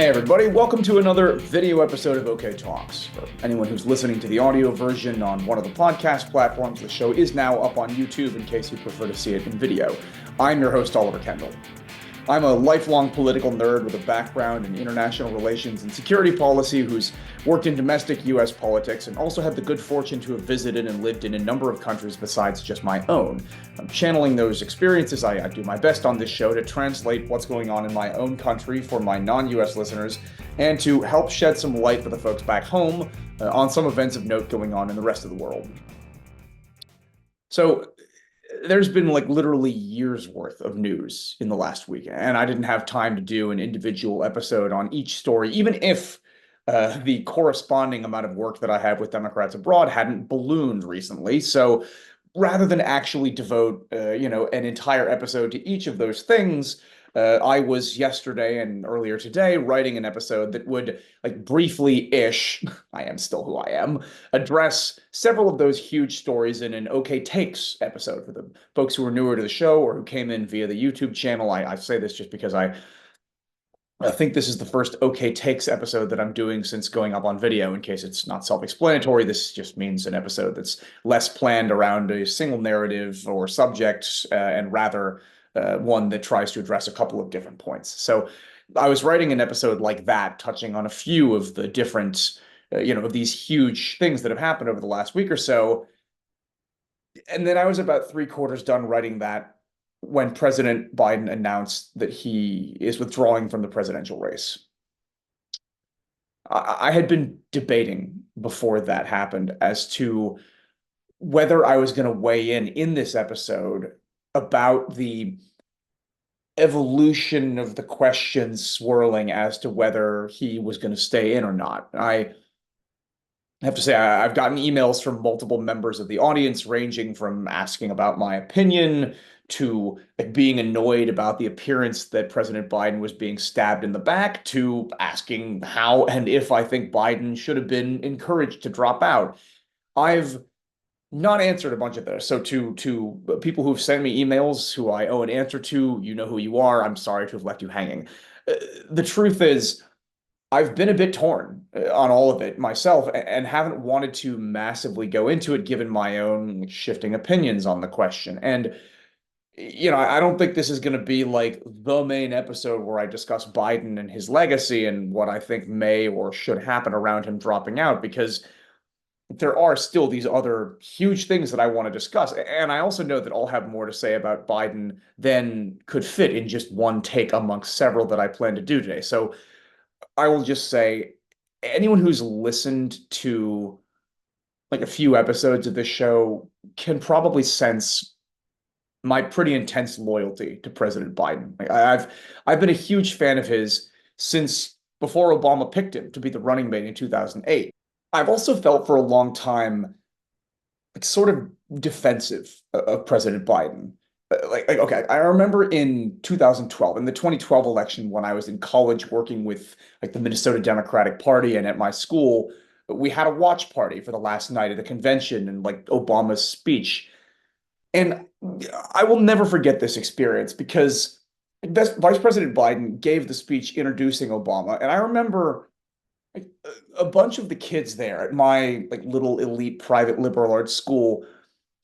Hey everybody, welcome to another video episode of OK Talks. For anyone who's listening to the audio version on one of the podcast platforms, the show is now up on YouTube in case you prefer to see it in video. I'm your host, Oliver Kendall. I'm a lifelong political nerd with a background in international relations and security policy who's worked in domestic U.S. politics and also had the good fortune to have visited and lived in a number of countries besides just my own. I'm channeling those experiences. I do my best on this show to translate what's going on in my own country for my non-U.S. listeners and to help shed some light for the folks back home on some events of note going on in the rest of the world. So, there's been like literally years worth of news in the last week, and I didn't have time to do an individual episode on each story, even if the corresponding amount of work that I have with Democrats abroad hadn't ballooned recently. So rather than actually devote, an entire episode to each of those things, I was yesterday and earlier today writing an episode that would, like, briefly-ish, I am still who I am, address several of those huge stories in an OK Takes episode. For the folks who are newer to the show or who came in via the YouTube channel, I say this just because I think this is the first OK Takes episode that I'm doing since going up on video. In case it's not self-explanatory, this just means an episode that's less planned around a single narrative or subject and rather one that tries to address a couple of different points. So I was writing an episode like that, touching on a few of the different, of these huge things that have happened over the last week or so. And then I was about three-quarters done writing that when President Biden announced that he is withdrawing from the presidential race. I had been debating before that happened as to whether I was going to weigh in this episode about the evolution of the questions swirling as to whether he was going to stay in or not. I have to say, I've gotten emails from multiple members of the audience, ranging from asking about my opinion to being annoyed about the appearance that President Biden was being stabbed in the back, to asking how and if I think Biden should have been encouraged to drop out. I've not answered a bunch of those. So to people who've sent me emails who I owe an answer to, you know who you are. I'm sorry to have left you hanging. The truth is, I've been a bit torn on all of it myself and haven't wanted to massively go into it given my own shifting opinions on the question. And, I don't think this is going to be like the main episode where I discuss Biden and his legacy and what I think may or should happen around him dropping out, because there are still these other huge things that I want to discuss. And I also know that I'll have more to say about Biden than could fit in just one take amongst several that I plan to do today. So I will just say, anyone who's listened to like a few episodes of this show can probably sense my pretty intense loyalty to President Biden. I've been a huge fan of his since before Obama picked him to be the running mate in 2008. I've also felt for a long time like sort of defensive of President Biden. Okay, I remember in 2012, in the 2012 election, when I was in college working with like the Minnesota Democratic Party, and at my school, we had a watch party for the last night of the convention and like Obama's speech. And I will never forget this experience because Vice President Biden gave the speech introducing Obama. And I remember like a bunch of the kids there at my like little elite private liberal arts school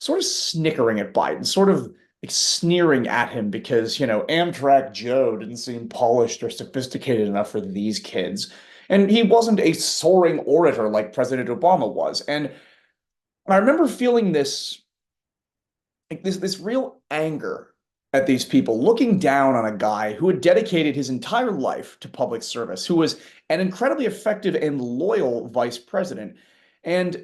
sort of snickering at Biden, sort of like sneering at him because, Amtrak Joe didn't seem polished or sophisticated enough for these kids. And he wasn't a soaring orator like President Obama was. And I remember feeling this real anger at these people, looking down on a guy who had dedicated his entire life to public service, who was an incredibly effective and loyal vice president. And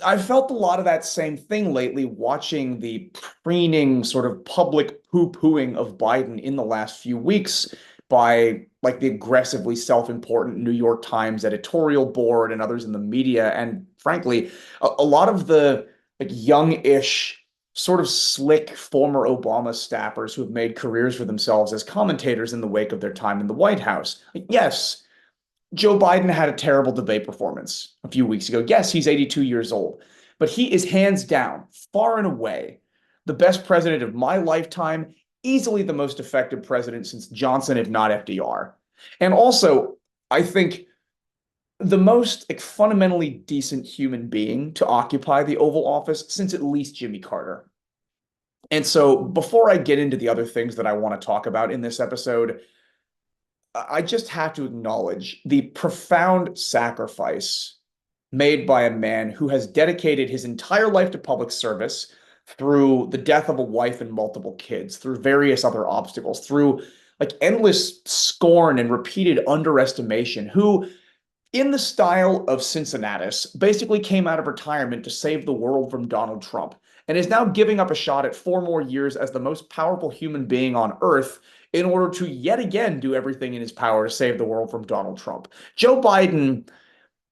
I felt a lot of that same thing lately, watching the preening sort of public poo-pooing of Biden in the last few weeks by like the aggressively self-important New York Times editorial board and others in the media. And frankly, a lot of the like young-ish, sort of slick former Obama staffers who have made careers for themselves as commentators in the wake of their time in the White House. Like, yes, Joe Biden had a terrible debate performance a few weeks ago. Yes, he's 82 years old, but he is hands down, far and away, the best president of my lifetime, easily the most effective president since Johnson, if not FDR. And also, I think the most like fundamentally decent human being to occupy the Oval Office since at least Jimmy Carter. And so before I get into the other things that I want to talk about in this episode, I just have to acknowledge the profound sacrifice made by a man who has dedicated his entire life to public service through the death of a wife and multiple kids, through various other obstacles, through like endless scorn and repeated underestimation, who in the style of Cincinnatus, basically came out of retirement to save the world from Donald Trump, and is now giving up a shot at 4 more years as the most powerful human being on Earth in order to yet again do everything in his power to save the world from Donald Trump. Joe Biden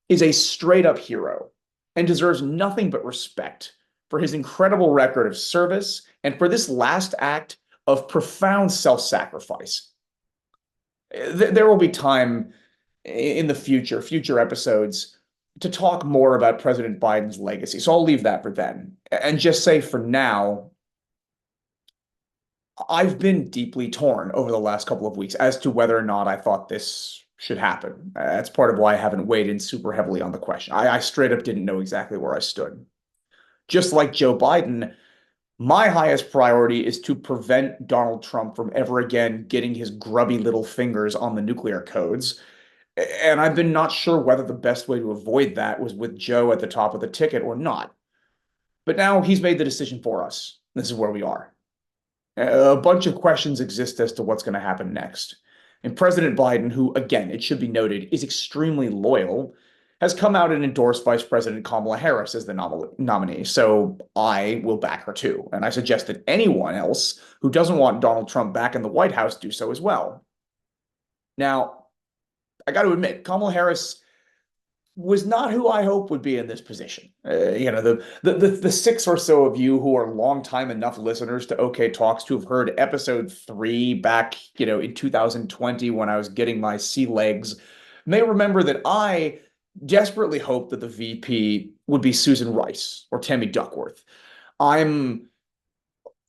is a straight up hero and deserves nothing but respect for his incredible record of service and for this last act of profound self sacrifice. There will be time in the future episodes to talk more about President Biden's legacy. So I'll leave that for then and just say for now, I've been deeply torn over the last couple of weeks as to whether or not I thought this should happen. That's part of why I haven't weighed in super heavily on the question. I straight up didn't know exactly where I stood. Just like Joe Biden, my highest priority is to prevent Donald Trump from ever again getting his grubby little fingers on the nuclear codes. And I've been not sure whether the best way to avoid that was with Joe at the top of the ticket or not. But now he's made the decision for us. This is where we are. A bunch of questions exist as to what's going to happen next. And President Biden, who, again, it should be noted, is extremely loyal, has come out and endorsed Vice President Kamala Harris as the nominee. So I will back her too. And I suggest that anyone else who doesn't want Donald Trump back in the White House do so as well. Now, I got to admit, Kamala Harris was not who I hope would be in this position. The six or so of you who are long time enough listeners to OK Talks to have heard episode 3 back, in 2020 when I was getting my sea legs, may remember that I desperately hoped that the VP would be Susan Rice or Tammy Duckworth. I'm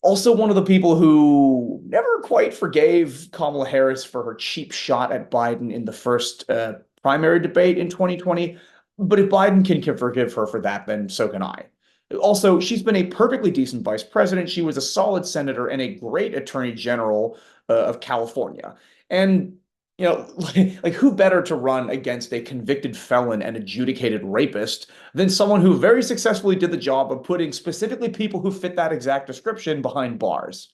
also one of the people who never quite forgave Kamala Harris for her cheap shot at Biden in the first primary debate in 2020. But if Biden can forgive her for that, then so can I. Also, she's been a perfectly decent vice president. She was a solid senator and a great attorney general of California. And like who better to run against a convicted felon and adjudicated rapist than someone who very successfully did the job of putting specifically people who fit that exact description behind bars.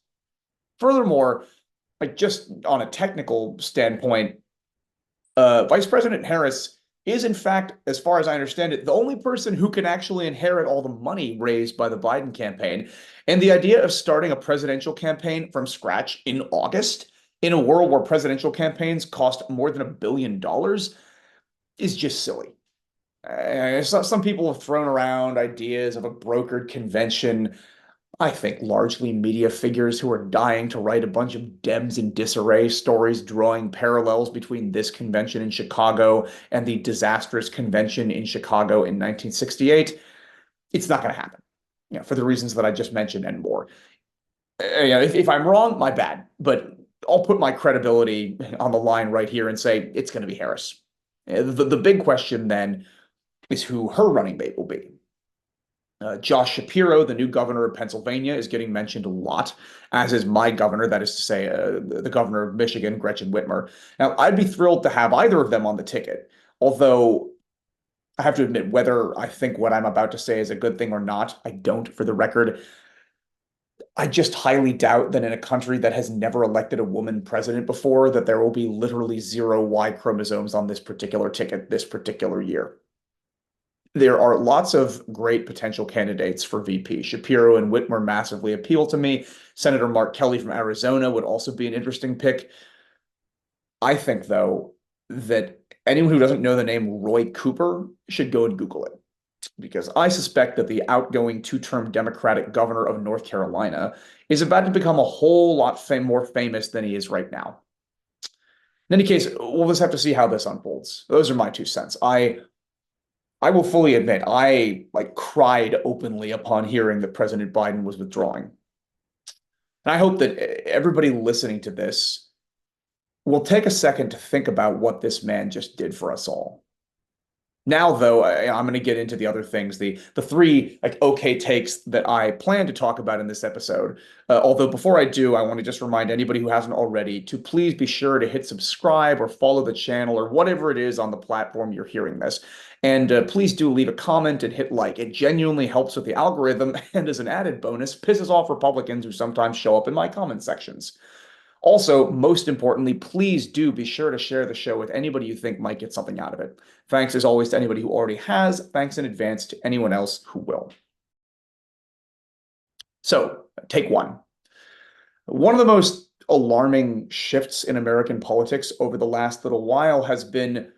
Furthermore, like just on a technical standpoint, Vice President Harris is, in fact, as far as I understand it, the only person who can actually inherit all the money raised by the Biden campaign. And the idea of starting a presidential campaign from scratch in August in a world where presidential campaigns cost more than $1 billion is just silly. Some people have thrown around ideas of a brokered convention. I think largely media figures who are dying to write a bunch of Debs in disarray stories drawing parallels between this convention in Chicago and the disastrous convention in Chicago in 1968. It's not going to happen, for the reasons that I just mentioned and more. If I'm wrong, my bad. But I'll put my credibility on the line right here and say it's going to be Harris. The big question then is who her running mate will be. Josh Shapiro, the new governor of Pennsylvania, is getting mentioned a lot, as is my governor, that is to say, the governor of Michigan, Gretchen Whitmer. Now, I'd be thrilled to have either of them on the ticket, although I have to admit, whether I think what I'm about to say is a good thing or not, I don't, for the record. I just highly doubt that in a country that has never elected a woman president before, that there will be literally 0 Y chromosomes on this particular ticket this particular year. There are lots of great potential candidates for VP. Shapiro and Whitmer massively appeal to me. Senator Mark Kelly from Arizona would also be an interesting pick. I think, though, that anyone who doesn't know the name Roy Cooper should go and Google it, because I suspect that the outgoing 2-term Democratic governor of North Carolina is about to become a whole lot more famous than he is right now. In any case, we'll just have to see how this unfolds. Those are my 2 cents. I will fully admit, I cried openly upon hearing that President Biden was withdrawing. And I hope that everybody listening to this we'll take a second to think about what this man just did for us all. Now, though, I'm going to get into the other things, the three like okay takes that I plan to talk about in this episode. Although before I do, I want to just remind anybody who hasn't already to please be sure to hit subscribe or follow the channel or whatever it is on the platform you're hearing this. And please do leave a comment and hit like. It genuinely helps with the algorithm, and as an added bonus, pisses off Republicans who sometimes show up in my comment sections. Also, most importantly, please do be sure to share the show with anybody you think might get something out of it. Thanks as always to anybody who already has. Thanks in advance to anyone else who will. So, take one. One of the most alarming shifts in American politics over the last little while has been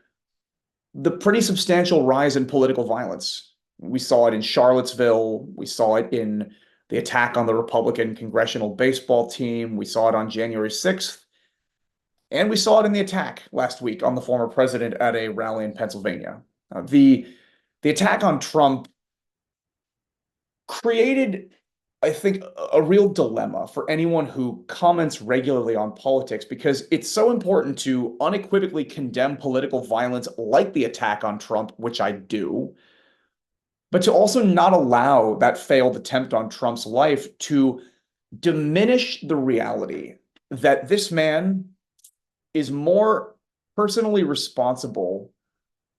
the pretty substantial rise in political violence. We saw it in Charlottesville. We saw it in the attack on the Republican congressional baseball team. We saw it on January 6th. And we saw it in the attack last week on the former president at a rally in Pennsylvania. The attack on Trump created, I think, a real dilemma for anyone who comments regularly on politics because it's so important to unequivocally condemn political violence like the attack on Trump, which I do, but to also not allow that failed attempt on Trump's life to diminish the reality that this man is more personally responsible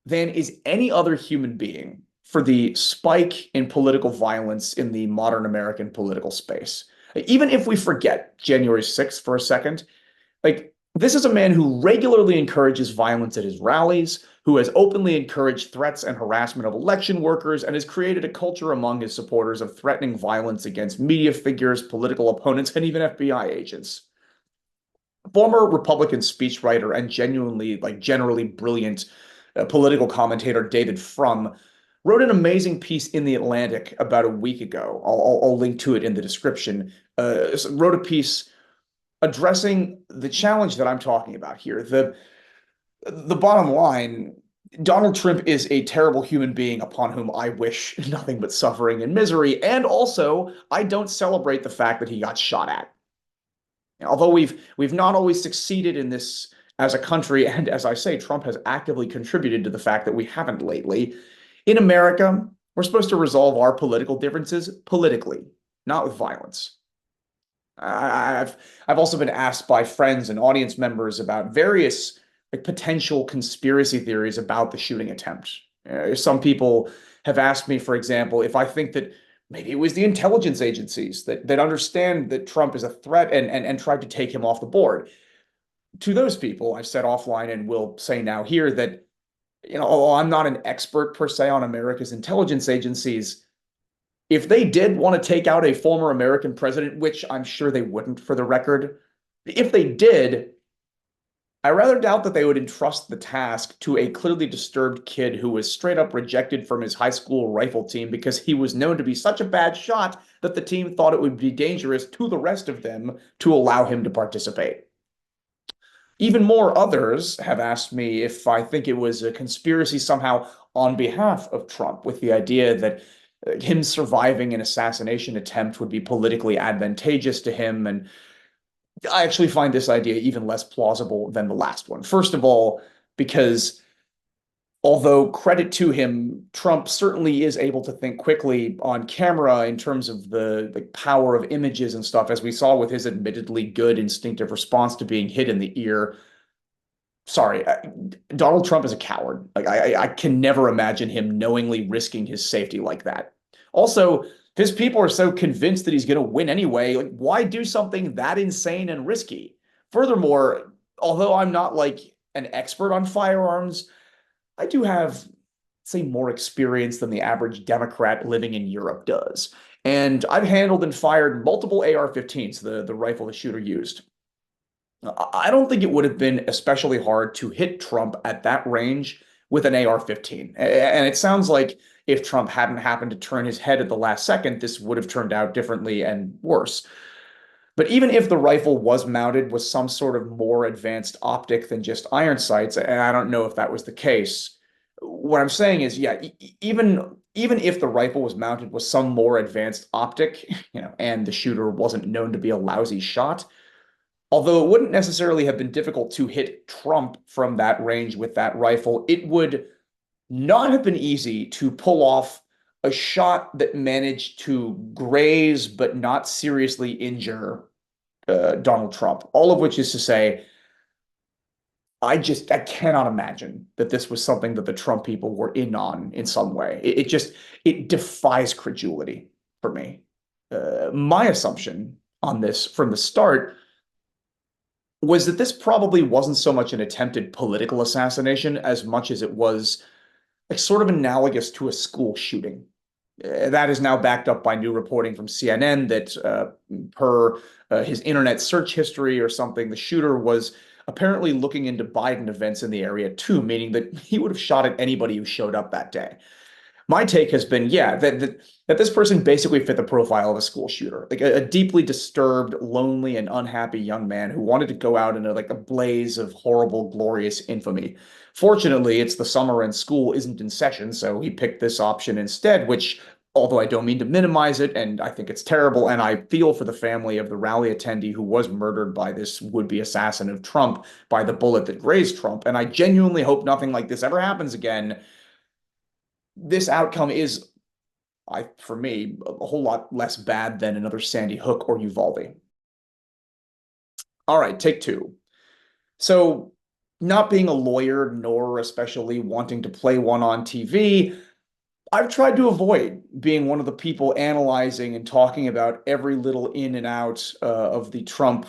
than is any other human being for the spike in political violence in the modern American political space. Even if we forget January 6th for a second, like this is a man who regularly encourages violence at his rallies, who has openly encouraged threats and harassment of election workers, and has created a culture among his supporters of threatening violence against media figures, political opponents, and even FBI agents. Former Republican speechwriter and genuinely, like, generally brilliant political commentator David Frum wrote an amazing piece in The Atlantic about a week ago. I'll link to it in the description. Wrote a piece addressing the challenge that I'm talking about here. The bottom line, Donald Trump is a terrible human being upon whom I wish nothing but suffering and misery. And also, I don't celebrate the fact that he got shot at. Although we've not always succeeded in this as a country, and as I say, Trump has actively contributed to the fact that we haven't lately. In America, we're supposed to resolve our political differences politically, not with violence. I've also been asked by friends and audience members about various like potential conspiracy theories about the shooting attempt. Some people have asked me, for example, if I think that maybe it was the intelligence agencies that understand that Trump is a threat and tried to take him off the board. To those people, I've said offline and will say now here that, although I'm not an expert per se on America's intelligence agencies, if they did want to take out a former American president, which I'm sure they wouldn't for the record, if they did, I rather doubt that they would entrust the task to a clearly disturbed kid who was straight up rejected from his high school rifle team because he was known to be such a bad shot that the team thought it would be dangerous to the rest of them to allow him to participate. Even more others have asked me if I think it was a conspiracy somehow on behalf of Trump, with the idea that him surviving an assassination attempt would be politically advantageous to him. And I actually find this idea even less plausible than the last one. First of all, because although credit to him, Trump certainly is able to think quickly on camera in terms of the power of images and stuff, as we saw with his admittedly good instinctive response to being hit in the ear. Sorry, Donald Trump is a coward. Like I can never imagine him knowingly risking his safety like that. Also, his people are so convinced that he's going to win anyway. Like, why do something that insane and risky? Furthermore, although I'm not like an expert on firearms, I do have, say, more experience than the average Democrat living in Europe does. And I've handled and fired multiple AR-15s, the rifle the shooter used. I don't think it would have been especially hard to hit Trump at that range with an AR-15. And it sounds like if Trump hadn't happened to turn his head at the last second, this would have turned out differently and worse. But even if the rifle was mounted with some sort of more advanced optic than just iron sights, and I don't know if that was the case, what I'm saying is, yeah, even if the rifle was mounted with some more advanced optic, and the shooter wasn't known to be a lousy shot, although it wouldn't necessarily have been difficult to hit Trump from that range with that rifle, it would not have been easy to pull off a shot that managed to graze but not seriously injure Donald Trump. All of which is to say, I cannot imagine that this was something that the Trump people were in on in some way. It defies credulity for me. My assumption on this from the start was that this probably wasn't so much an attempted political assassination as much as it was like sort of analogous to a school shooting. That is now backed up by new reporting from CNN that per his internet search history or something, the shooter was apparently looking into Biden events in the area too, meaning that he would have shot at anybody who showed up that day. My take has been, yeah, that this person basically fit the profile of a school shooter, like a deeply disturbed, lonely, and unhappy young man who wanted to go out in a blaze of horrible, glorious infamy. Fortunately, it's the summer and school isn't in session, so he picked this option instead, which, although I don't mean to minimize it, and I think it's terrible, and I feel for the family of the rally attendee who was murdered by this would-be assassin of Trump by the bullet that grazed Trump, and I genuinely hope nothing like this ever happens again. This outcome is, for me, a whole lot less bad than another Sandy Hook or Uvalde. All right, take two. So, not being a lawyer, nor especially wanting to play one on TV, I've tried to avoid being one of the people analyzing and talking about every little in and out of the Trump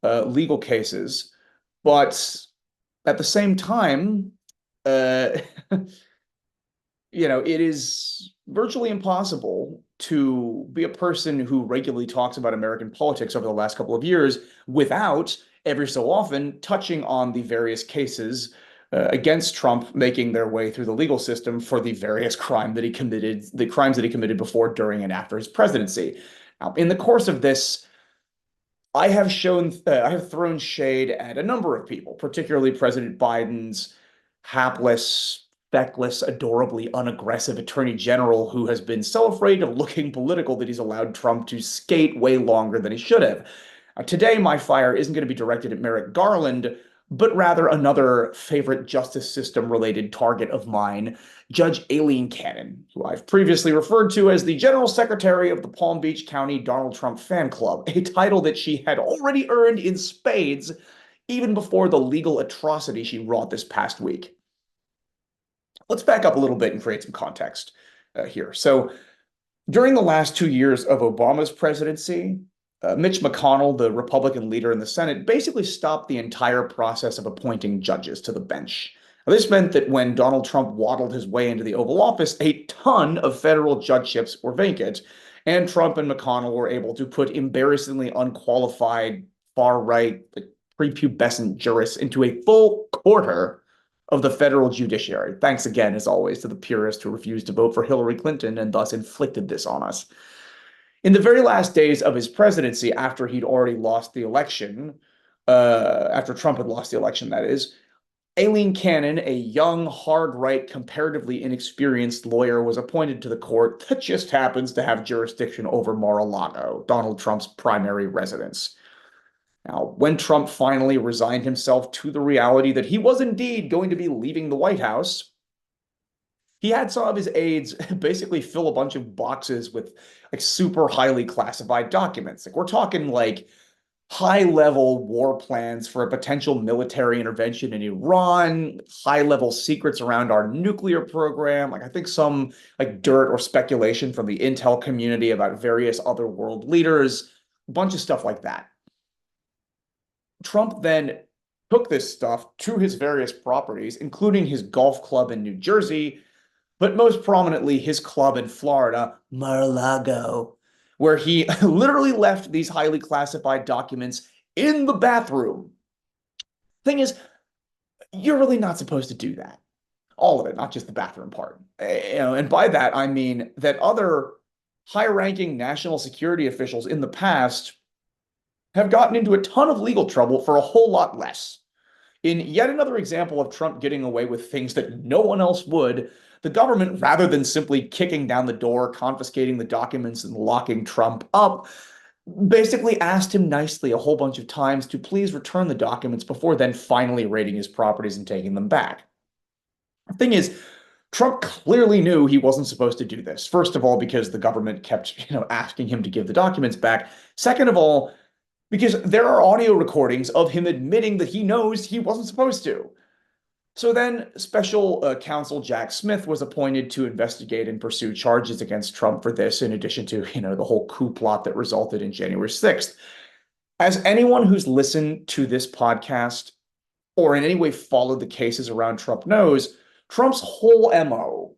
legal cases. But at the same time, uh, it is virtually impossible to be a person who regularly talks about American politics over the last couple of years without every so often touching on the various cases against Trump making their way through the legal system for the various the crimes that he committed before, during, and after his presidency. Now, in the course of this, I have thrown shade at a number of people, particularly President Biden's hapless, feckless, adorably unaggressive attorney general who has been so afraid of looking political that he's allowed Trump to skate way longer than he should have. Today, my fire isn't going to be directed at Merrick Garland, but rather another favorite justice system related target of mine, Judge Aileen Cannon, who I've previously referred to as the General Secretary of the Palm Beach County Donald Trump Fan Club, a title that she had already earned in spades even before the legal atrocity she wrought this past week. Let's back up a little bit and create some context here. So, during the last 2 years of Obama's presidency, Mitch McConnell, the Republican leader in the Senate, basically stopped the entire process of appointing judges to the bench. Now, this meant that when Donald Trump waddled his way into the Oval Office, a ton of federal judgeships were vacant, and Trump and McConnell were able to put embarrassingly unqualified, far-right, prepubescent jurists into a full quarter of the federal judiciary. Thanks again, as always, to the purists who refused to vote for Hillary Clinton and thus inflicted this on us. In the very last days of his presidency, after he'd already lost the election, after Trump had lost the election, that is, Aileen Cannon, a young, hard-right, comparatively inexperienced lawyer, was appointed to the court that just happens to have jurisdiction over Mar-a-Lago, Donald Trump's primary residence. Now, when Trump finally resigned himself to the reality that he was indeed going to be leaving the White House, he had some of his aides basically fill a bunch of boxes with super highly classified documents. We're talking high-level war plans for a potential military intervention in Iran, high-level secrets around our nuclear program, I think some dirt or speculation from the intel community about various other world leaders, a bunch of stuff like that. Trump then took this stuff to his various properties, including his golf club in New Jersey, but most prominently his club in Florida, Mar-a-Lago, where he literally left these highly classified documents in the bathroom. Thing is, you're really not supposed to do that. All of it, not just the bathroom part. And by that, I mean that other high-ranking national security officials in the past have gotten into a ton of legal trouble for a whole lot less. In yet another example of Trump getting away with things that no one else would, the government, rather than simply kicking down the door, confiscating the documents, and locking Trump up, basically asked him nicely a whole bunch of times to please return the documents before then finally raiding his properties and taking them back. The thing is, Trump clearly knew he wasn't supposed to do this. First of all, because the government kept, asking him to give the documents back. Second of all, because there are audio recordings of him admitting that he knows he wasn't supposed to. So then, special counsel Jack Smith was appointed to investigate and pursue charges against Trump for this, in addition to, the whole coup plot that resulted in January 6th. As anyone who's listened to this podcast or in any way followed the cases around Trump knows, Trump's whole MO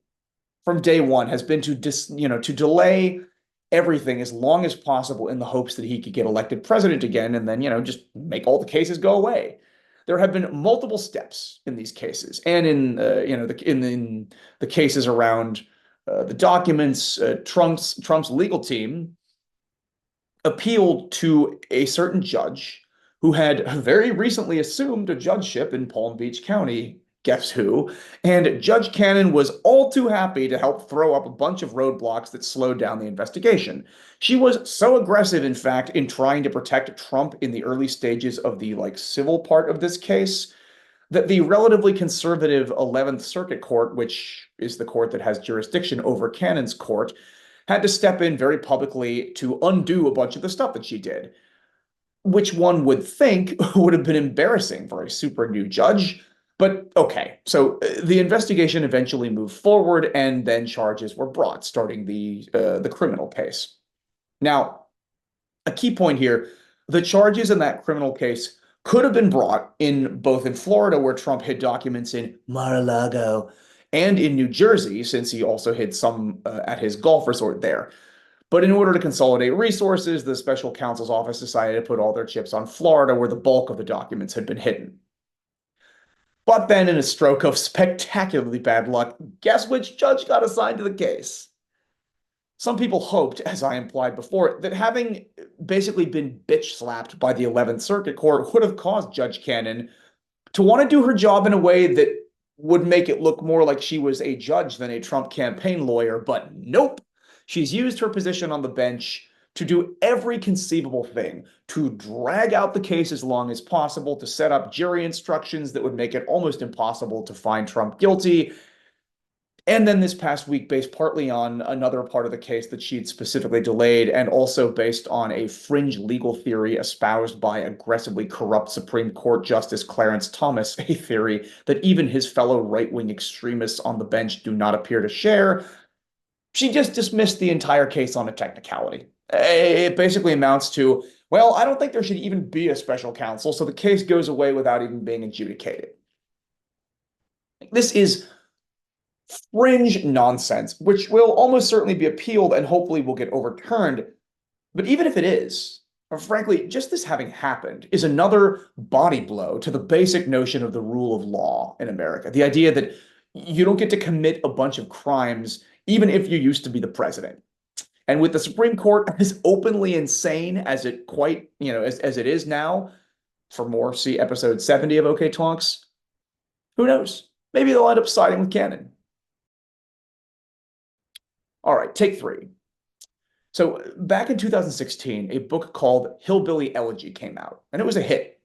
from day one has been to delay everything as long as possible in the hopes that he could get elected president again and then, just make all the cases go away. There have been multiple steps in these cases, and in the cases around the documents. Trump's legal team appealed to a certain judge who had very recently assumed a judgeship in Palm Beach County. Guess who? And Judge Cannon was all too happy to help throw up a bunch of roadblocks that slowed down the investigation. She was so aggressive, in fact, in trying to protect Trump in the early stages of the civil part of this case, that the relatively conservative 11th Circuit Court, which is the court that has jurisdiction over Cannon's court, had to step in very publicly to undo a bunch of the stuff that she did, which one would think would have been embarrassing for a super new judge. But okay, so the investigation eventually moved forward, and then charges were brought, starting the criminal case. Now, a key point here: the charges in that criminal case could have been brought both in Florida, where Trump hid documents in Mar-a-Lago, and in New Jersey, since he also hid some at his golf resort there. But in order to consolidate resources, the special counsel's office decided to put all their chips on Florida, where the bulk of the documents had been hidden. But then, in a stroke of spectacularly bad luck, guess which judge got assigned to the case? Some people hoped, as I implied before, that having basically been bitch slapped by the 11th Circuit Court would have caused Judge Cannon to want to do her job in a way that would make it look more like she was a judge than a Trump campaign lawyer. But nope, she's used her position on the bench to do every conceivable thing, to drag out the case as long as possible, to set up jury instructions that would make it almost impossible to find Trump guilty. And then this past week, based partly on another part of the case that she'd specifically delayed, and also based on a fringe legal theory espoused by aggressively corrupt Supreme Court Justice Clarence Thomas, a theory that even his fellow right-wing extremists on the bench do not appear to share, she just dismissed the entire case on a technicality. It basically amounts to, well, I don't think there should even be a special counsel, so the case goes away without even being adjudicated. This is fringe nonsense, which will almost certainly be appealed and hopefully will get overturned. But even if it is, or frankly, just this having happened is another body blow to the basic notion of the rule of law in America. The idea that you don't get to commit a bunch of crimes even if you used to be the president. And with the Supreme Court as openly insane as it as it is now, for more, see episode 70 of OK Talks, who knows? Maybe they'll end up siding with Cannon. All right, take three. So back in 2016, a book called Hillbilly Elegy came out, and it was a hit.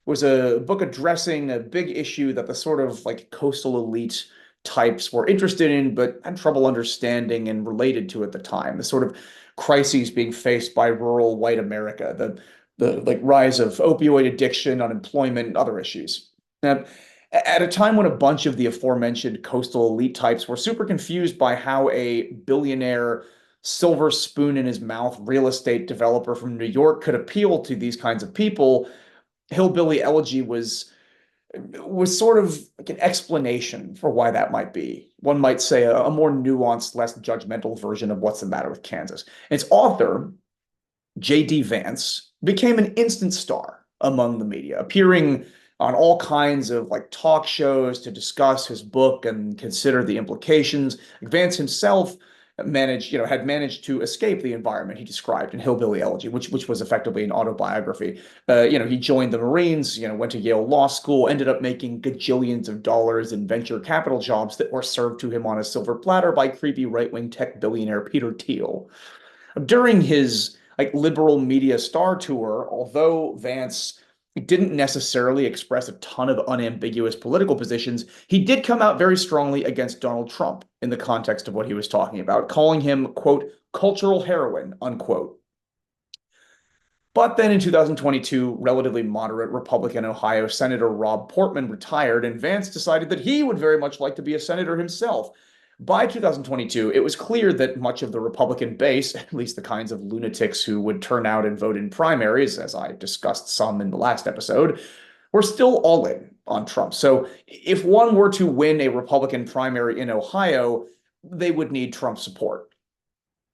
It was a book addressing a big issue that the sort of coastal elite types were interested in, but had trouble understanding and related to at the time. The sort of crises being faced by rural white America, the rise of opioid addiction, unemployment, and other issues. Now, at a time when a bunch of the aforementioned coastal elite types were super confused by how a billionaire, silver spoon in his mouth real estate developer from New York could appeal to these kinds of people, Hillbilly Elegy was sort of like an explanation for why that might be. One might say a more nuanced, less judgmental version of what's the matter with Kansas. Its author, JD Vance, became an instant star among the media, appearing on all kinds of talk shows to discuss his book and consider the implications. Vance himself had managed to escape the environment he described in Hillbilly Elegy, which was effectively an autobiography. He joined the Marines, went to Yale Law School, ended up making gajillions of dollars in venture capital jobs that were served to him on a silver platter by creepy right-wing tech billionaire Peter Thiel. During his, like liberal media star tour, although Vance didn't necessarily express a ton of unambiguous political positions, he did come out very strongly against Donald Trump in the context of what he was talking about, calling him, quote, cultural heroin, unquote. But then in 2022, relatively moderate Republican Ohio Senator Rob Portman retired, and Vance decided that he would very much like to be a senator himself. By 2022, it was clear that much of the Republican base, at least the kinds of lunatics who would turn out and vote in primaries, as I discussed some in the last episode, were still all in on Trump. So if one were to win a Republican primary in Ohio, they would need Trump's support.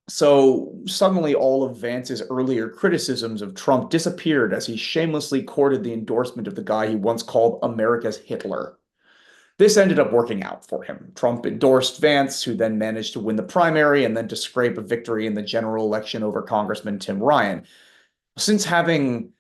So suddenly all of Vance's earlier criticisms of Trump disappeared as he shamelessly courted the endorsement of the guy he once called America's Hitler. This ended up working out for him. Trump endorsed Vance, who then managed to win the primary and then to scrape a victory in the general election over Congressman Tim Ryan. Since having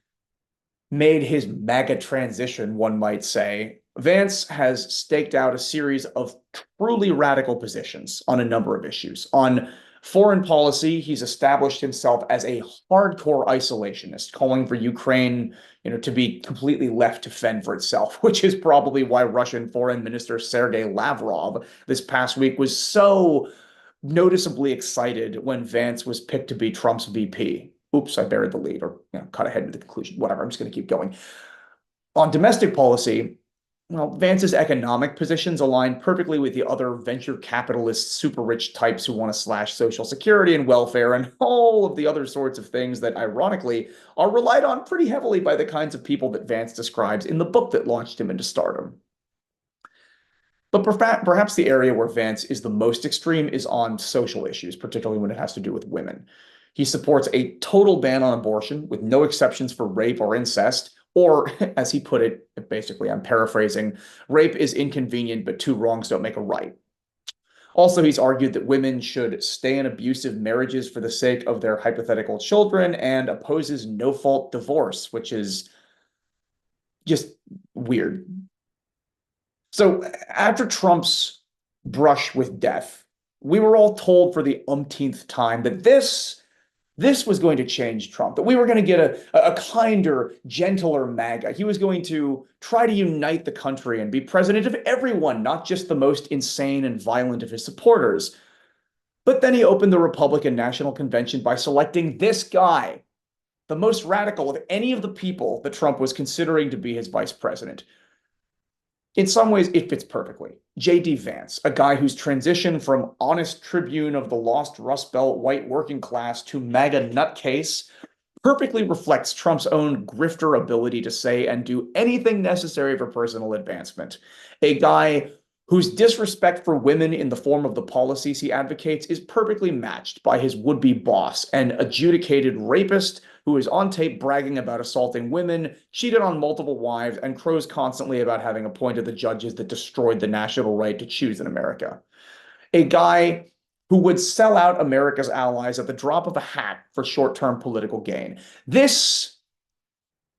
made his MAGA transition, one might say, Vance has staked out a series of truly radical positions on a number of issues. On foreign policy, he's established himself as a hardcore isolationist, calling for Ukraine, to be completely left to fend for itself, which is probably why Russian Foreign Minister Sergei Lavrov this past week was so noticeably excited when Vance was picked to be Trump's VP. Oops, I buried the lead, or cut ahead to the conclusion. Whatever, I'm just going to keep going. On domestic policy, well, Vance's economic positions align perfectly with the other venture capitalist, super rich types who want to slash Social Security and welfare and all of the other sorts of things that, ironically, are relied on pretty heavily by the kinds of people that Vance describes in the book that launched him into stardom. But perhaps the area where Vance is the most extreme is on social issues, particularly when it has to do with women. He supports a total ban on abortion with no exceptions for rape or incest. Or, as he put it, basically, I'm paraphrasing, rape is inconvenient, but two wrongs don't make a right. Also, he's argued that women should stay in abusive marriages for the sake of their hypothetical children and opposes no-fault divorce, which is just weird. So after Trump's brush with death, we were all told for the umpteenth time that this was going to change Trump, that we were going to get a kinder, gentler MAGA. He was going to try to unite the country and be president of everyone, not just the most insane and violent of his supporters. But then he opened the Republican National Convention by selecting this guy, the most radical of any of the people that Trump was considering to be his vice president. In some ways, it fits perfectly. JD Vance, a guy whose transition from honest tribune of the lost Rust Belt white working class to MAGA nutcase perfectly reflects Trump's own grifter ability to say and do anything necessary for personal advancement. A guy whose disrespect for women in the form of the policies he advocates is perfectly matched by his would-be boss, an adjudicated rapist who is on tape bragging about assaulting women, cheated on multiple wives, and crows constantly about having appointed the judges that destroyed the national right to choose in America. A guy who would sell out America's allies at the drop of a hat for short-term political gain. This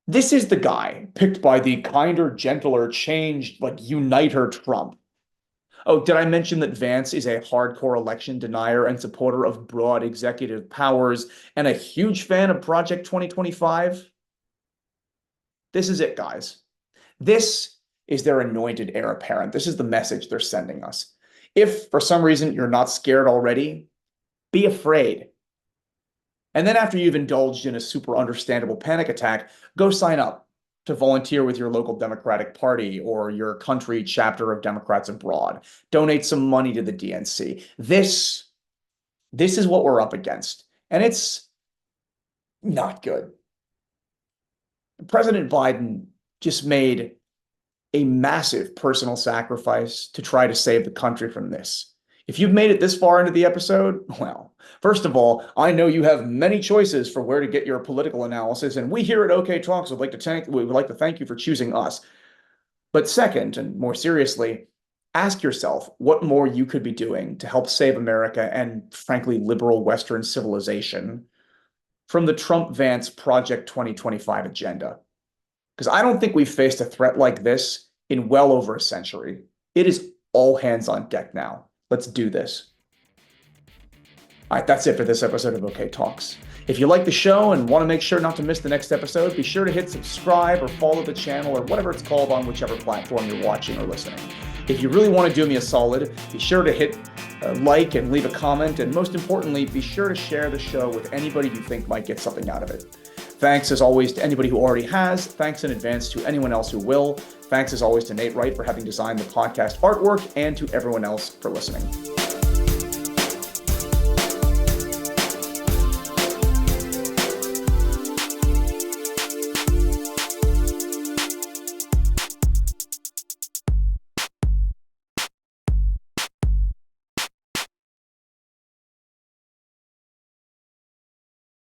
is the guy picked by the kinder, gentler, changed, uniter Trump. Oh, did I mention that Vance is a hardcore election denier and supporter of broad executive powers and a huge fan of Project 2025? This is it, guys. This is their anointed heir apparent. This is the message they're sending us. If, for some reason, you're not scared already, be afraid. And then after you've indulged in a super understandable panic attack, go sign up to volunteer with your local Democratic Party or your country chapter of Democrats Abroad. Donate some money to the DNC. This is what we're up against. And it's not good. President Biden just made a massive personal sacrifice to try to save the country from this. If you've made it this far into the episode, well, first of all, I know you have many choices for where to get your political analysis, and we here at OK Talks would like to thank you for choosing us. But second, and more seriously, ask yourself what more you could be doing to help save America and, frankly, liberal Western civilization from the Trump-Vance Project 2025 agenda. Because I don't think we've faced a threat like this in well over a century. It is all hands on deck now. Let's do this. All right, that's it for this episode of OK Talks. If you like the show and want to make sure not to miss the next episode, be sure to hit subscribe or follow the channel or whatever it's called on whichever platform you're watching or listening. If you really want to do me a solid, be sure to hit like and leave a comment, and most importantly, be sure to share the show with anybody you think might get something out of it. Thanks as always to anybody who already has. Thanks in advance to anyone else who will. Thanks as always to Nate Wright for having designed the podcast artwork, and to everyone else for listening.